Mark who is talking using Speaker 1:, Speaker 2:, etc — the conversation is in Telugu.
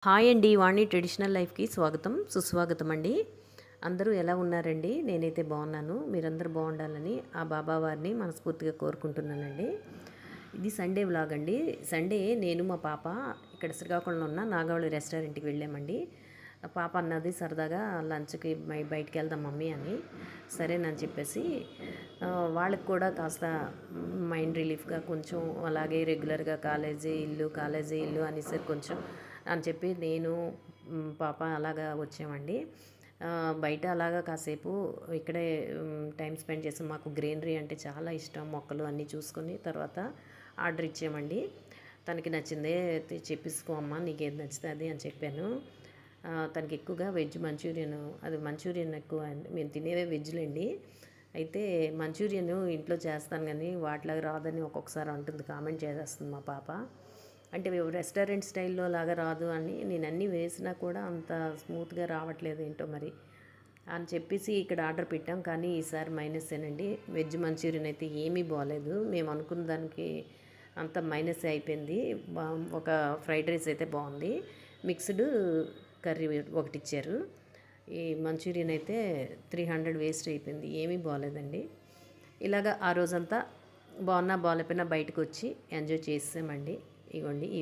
Speaker 1: హాయ్ అండి. వాణి ట్రెడిషనల్ లైఫ్‌కి స్వాగతం, సుస్వాగతం అండి. అందరూ ఎలా ఉన్నారండి? నేనైతే బాగున్నాను. మీరందరూ బాగుండాలని ఆ బాబా వారిని మనస్ఫూర్తిగా కోరుకుంటున్నానండి. ఇది సండే వ్లాగ్ అండి. సండే నేను మా పాప ఇక్కడ శ్రీకాకుళంలో ఉన్న నాగావళి రెస్టారెంట్‌కి వెళ్ళామండి. పాప అన్నది సరదాగా లంచ్‌కి బయటికి వెళ్దాం మమ్మీ అని. సరేనని చెప్పేసి వాళ్ళకి కూడా కాస్త మైండ్ రిలీఫ్‌గా కొంచెం అలాగే రెగ్యులర్‌గా కాలేజీ ఇల్లు అనేసరికి కొంచెం అని చెప్పి నేను పాప అలాగా వచ్చామండి. బయట అలాగా కాసేపు ఇక్కడే టైం స్పెండ్ చేసాం. మాకు గ్రీనరీ అంటే చాలా ఇష్టం. మొక్కలు అన్నీ చూసుకొని తర్వాత ఆర్డర్ ఇచ్చామండి. తనకి నచ్చిందే చెప్పిసుకో అమ్మ, నీకేది నచ్చితే అది అని చెప్పాను. తనకి ఎక్కువగా వెజ్ మంచూరియన్, అది మంచూరియన్ ఎక్కువ మేము తినేవే వెజ్లేండి. అయితే మంచూరియన్ ఇంట్లో చేస్తాను కానీ వాటిలాగా రాదని ఒక్కొక్కసారి అంటుంది, కామెంట్ చేసేస్తుంది మా పాప. అంటే రెస్టారెంట్ స్టైల్లో లాగా రాదు అని నేను అన్నీ వేసినా కూడా అంత స్మూత్గా రావట్లేదు ఏంటో మరి అని చెప్పేసి ఇక్కడ ఆర్డర్ పెట్టాం. కానీ ఈసారి మైనసేనండి. వెజ్ మంచూరియన్ అయితే ఏమీ బాగోలేదు. మేము అనుకున్న దానికి అంత మైనస్ అయిపోయింది. ఒక ఫ్రైడ్ రైస్ అయితే బాగుంది. మిక్స్డ్ కర్రీ ఒకటి ఇచ్చారు. ఈ మంచూరియన్ అయితే 300 వేస్ట్ అయిపోయింది. ఏమీ బాగోలేదండి. ఇలాగ ఆ రోజంతా బాగున్నా బాగాలేకపోయినా బయటకు వచ్చి ఎంజాయ్ చేసామండి. ఇగోండి ఈ